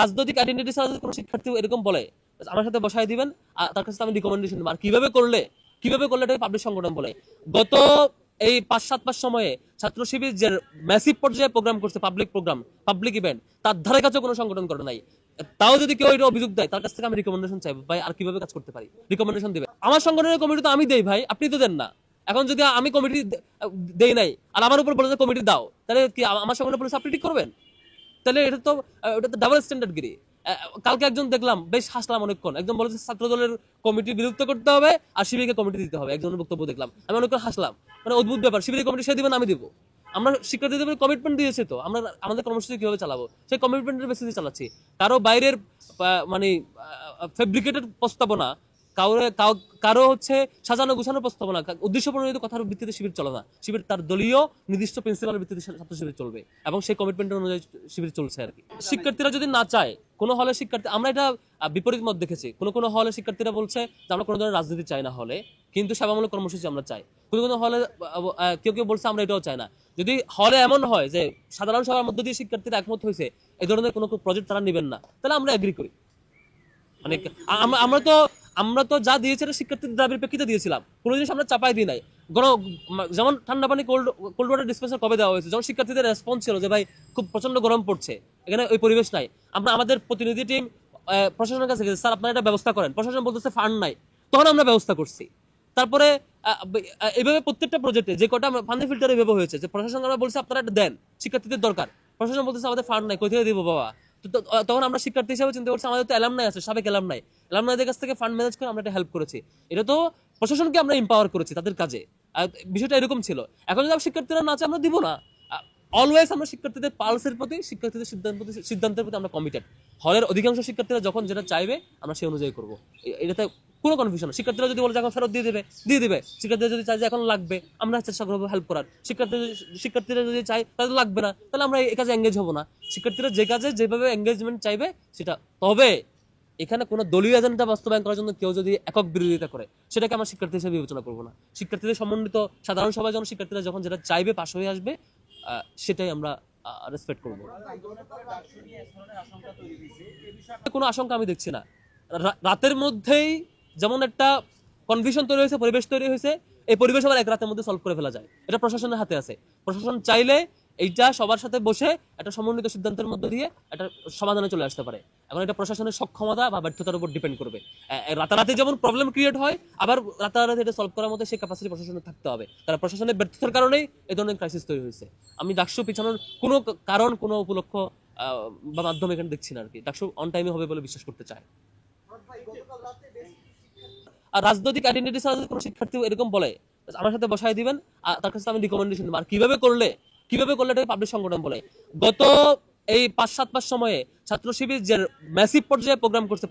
রাজনৈতিক আইডেন্টিটি ছাড়া যদি কোনো শিক্ষার্থী এরকম বলে আমার সাথে বসাই দিবেন, তার কাছে আমি রিকমেন্ডেশন দেবো। আর কিভাবে করলে এটা পাবলিক সংগঠন বলে। গত এই 5-7 মাস সময়ে ছাত্র শিবির যে ম্যাসিভ পর্যায়ে প্রোগ্রাম করছে, পাবলিক ইভেন্ট, তার ধারে কাছে কোনো সংগঠন করে নাই। তাও যদি কেউ এটা অভিযোগ দেয়, তার কাছ থেকে আমি রিকমেন্ডেশন চাইবো, ভাই আর কিভাবে কাজ করতে পারি, রিকমেন্ডেশন দিবে। আমার সংগঠনের কমিটি তো আমি দেই ভাই, আপনি তো দেন না। এখন যদি আমি কমিটি দেই নাই আর আমার উপর বলে যে কমিটি দাও, তাহলে কি আমার সংগঠনের পুলিশ আপনি ঠিক করবেন? তাহলে এটা তো ডাবল স্ট্যান্ডার্ড গিরি। কালকে একজন দেখলাম, বেশ হাসলাম অনেকক্ষণ, একজন বলেছে ছাত্র দলের কমিটি বিলুপ্ত করতে হবে আর শিবিরকে কমিটি দিতে হবে, একজনের বক্তব্য দেখলাম, আমি অনেকক্ষণ হাসলাম। মানে অদ্ভুত ব্যাপার, শিবিরের কমিটি সে দিবেন, আমি দিব। আমরা শিক্ষার্থীদের কমিটমেন্ট দিয়েছি, তো আমরা আমাদের কর্মসূচি কিভাবে চালাবো সেই কমিটমেন্টের বেসিসে চালাচ্ছি। কারো বাইরের মানে ফেব্রিকেটেড প্রস্তাবনা, কারো হচ্ছে সাজানো গুছানো প্রস্তাবনা, উদ্দেশ্য প্রণোদিত কথার ভিত্তিতে শিবির চলে না। শিবির তার দলীয় নির্দিষ্ট প্রিন্সিপালের ভিত্তিতে ছাত্র শিবির চলবে এবং সেই কমিটমেন্ট অনুযায়ী শিবির চলছে আর কি। শিক্ষার্থীরা যদি না চায়, কোনো হলে শিক্ষার্থী, আমরা এটা বিপরীত মত দেখেছি, কোনো হলে শিক্ষার্থীরা বলছে যে আমরা কোনো ধরনের রাজনীতি চাই না হলে, কিন্তু সেবামূলক কর্মসূচি আমরা চাই। কোনো হলে কেউ বলছে আমরা এটাও চাই না। যদি হলে এমন হয় যে সাধারণ সভার মধ্য দিয়ে শিক্ষার্থীরা একমত হয়েছে এই ধরনের কোনো প্রজেক্ট তারা নেবেন না, তাহলে আমরা এগ্রি করি। মানে আমরা তো যা দিয়েছি শিক্ষার্থীদের দাবির প্রেক্ষিতে দিয়েছিলাম, কোনো জিনিস আমরা চাপাই দিই নাই। যেমন ঠান্ডা পানি কোল্ড ওয়াটার ডিসপেন্সার কবে দেওয়া হয়েছে, যখন শিক্ষার্থীদের রেসপন্স ছিল যে ভাই খুব প্রচন্ড গরম পড়ছে, এখানে ওই পরিবেশ নাই, আমরা আমাদের প্রতিনিধি টিম প্রশাসনের কাছে গেছে, স্যার আপনারা এটা ব্যবস্থা করেন, প্রশাসন বলতেছে ফান্ড নাই, তখন আমরা ব্যবস্থা করছি। তারপরে এইভাবে প্রত্যেকটা প্রজেক্টে যে কটা পানি ফিল্টার এইভাবে হয়েছে, যে প্রশাসন আমরা বলছি আপনারা এটা দেন, শিক্ষার্থীদের দরকার, প্রশাসন বলতেছে আমাদের ফান্ড নাই, কোথায় দিব বাবা। তখন আমরা শিক্ষার্থী হিসেবে চিন্তা করছি আমাদের তো অ্যালামনাই আছে, সাবেক অ্যালামনাইদের কাছ থেকে ফান্ড ম্যানেজ করে আমরা এটা হেল্প করেছি। এটা তো প্রশাসনকে আমরা এম্পাওয়ার করেছি তাদের কাজে, বিষয়টা এরকম ছিল। এখন যদি শিক্ষার্থীরা না চায় আমরা দিব না। অলওয়েজ আমরা শিক্ষার্থীদের পালসের প্রতি, শিক্ষার্থীদের সিদ্ধান্তের প্রতি আমরা কমিটেড। হলের অধিকাংশ শিক্ষার্থীরা যখন যেটা চাইবে আমরা সেই অনুযায়ী করবো, এটাতে কোনো কনফিউশন। শিক্ষার্থীরা যদি বলে এখন ফেরত দিয়ে দিবে। শিক্ষার্থীরা যদি চাই যে এখন লাগবে, আমরা চেষ্টা করবো হেল্প করার। শিক্ষার্থীরা যদি চাই তাদের লাগবে না, তাহলে আমরা এই কাজে এঙ্গেজ হবো না। শিক্ষার্থীরা যে কাজে যেভাবে এঙ্গেজমেন্ট চাইবে সেটা। তবে এখানে কোনো দলীয় এজেন্ডা বাস্তবায়ন করার জন্য কেউ যদি একক বিরোধিতা করে, সেটাকে আমরা শিক্ষার্থী হিসেবে বিবেচনা করবো না। শিক্ষার্থীদের সমন্বিত সাধারণ সভায় যখন শিক্ষার্থীরা যখন যেটা চাইবে পাশ হয়ে আসবে, সেটাই আমরা রেসপেক্ট করবো। কোনো আশঙ্কা আমি দেখছি না। রাতের মধ্যেই যেমন একটা কনফিউশন তৈরি হয়েছে, পরিবেশ তৈরি হয়েছে, এই পরিবেশ আবার এক রাতের মধ্যে সলভ করে ফেলা যায়। এটা প্রশাসনের হাতে আছে। প্রশাসন চাইলে এইটা সবার সাথে বসে একটা সমন্বিত সিদ্ধান্তের মধ্যে দিয়ে একটা সমাধানে চলে আসতে পারে। এখন এটা প্রশাসনের সক্ষমতা বা ব্যর্থতার উপর ডিপেন্ড করবে। রাতারাতি যেমন প্রবলেম ক্রিয়েট হয়, আবার রাতারাতি এটা সলভ করার মতো সেই ক্যাপাসিটি প্রশাসনের থাকতে হবে। কারণ প্রশাসনের ব্যর্থতার কারণেই এই ধরনের ক্রাইসিস তৈরি হয়েছে। আমি ডাকসু পিছানোর কোনো কারণ, কোনো উপলক্ষ বা মাধ্যম এখানে দেখছি না আর কি। ডাকসু অন টাইমে হবে বলে বিশ্বাস করতে চায়। আর রাজনৈতিক আইডেন্টিটি ছাড়া যদি কোনো শিক্ষার্থী এরকম বলে আমার সাথে বসাই দিবেন, তার কাছে আমি রিকমেন্ডেশন দেবো। আর কিভাবে করলে এটা পাবলিক সংগঠন বলে। গত এই 5-7 মাস সময়ে ছাত্র শিবির যে ম্যাসিভ পর্যায়ে প্রোগ্রাম করছে,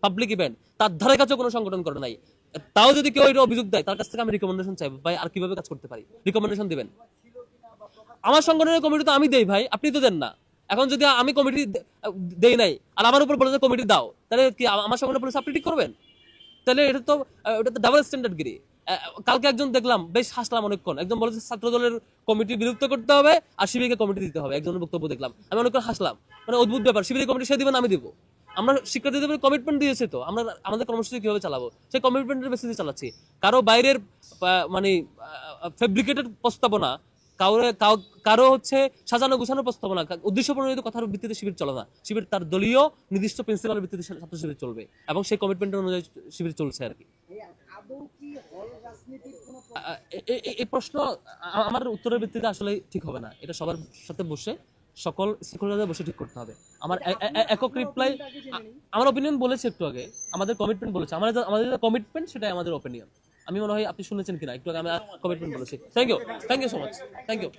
পাবলিক ইভেন্ট, তার ধারে কাছে কোনো সংগঠন করে নাই। তাও যদি কেউ এটা অভিযোগ দেয়, তার কাছ থেকে আমি রিকমেন্ডেশন চাইবো, ভাই আর কিভাবে কাজ করতে পারি, রিকমেন্ডেশন দিবেন। আমার সংগঠনের কমিটি তো আমি দেই ভাই, আপনি তো দেন না। এখন যদি আমি কমিটি দেই নাই আর আমার উপর বলে যে কমিটি দাও, তাহলে কি আমার সংগঠনের পুলিশ আপনি ঠিক করবেন? তাহলে এটা তো ডাবল স্ট্যান্ডার্ড গিরি। কালকে একজন দেখলাম, বেশ হাসলাম অনেকক্ষণ, একজন বলেছে ছাত্র দলের কমিটি বিলুপ্ত করতে হবে আর শিবিরকে কমিটি দিতে হবে, একজনের বক্তব্য দেখলাম, আমি অনেকক্ষণ হাসলাম। মানে অদ্ভুত ব্যাপার, শিবিরের কমিটি সে দিবেন, আমি দিব। আমরা শিক্ষার্থীদের কমিটমেন্ট দিয়েছি, তো আমরা আমাদের কর্মসূচি কিভাবে চালাবো সেই কমিটমেন্টের বেসিসে চালাচ্ছি। কারো বাইরের মানে ফেব্রিকেটেড প্রস্তাবনা, কারো হচ্ছে সাজানো গুছানো প্রস্তাবনা, উদ্দেশ্য প্রণোদিত কথার ভিত্তিতে শিবির চলে না। শিবির তার দলীয় নির্দিষ্ট প্রিন্সিপালের ভিত্তিতে ছাত্র শিবির চলবে এবং সেই কমিটমেন্ট অনুযায়ী শিবির চলছে আর কি। এই প্রশ্ন আমার উত্তরের ভিত্তিতে আসলে ঠিক হবে না। এটা সবার সাথে বসে, সকল স্টেকহোল্ডারদের বসে ঠিক করতে হবে। আমার একক রিপ্লাই, আমার অপিনিয়ন বলেছে একটু আগে, আমাদের কমিটমেন্ট বলেছে, আমাদের কমিটমেন্ট সেটাই আমাদের অপিনিয়ন। আমি মনে হয় আপনি শুনেছেন কিনা একটু আগে, আমি কমিটমেন্ট বলেছি। Thank you so much, thank you.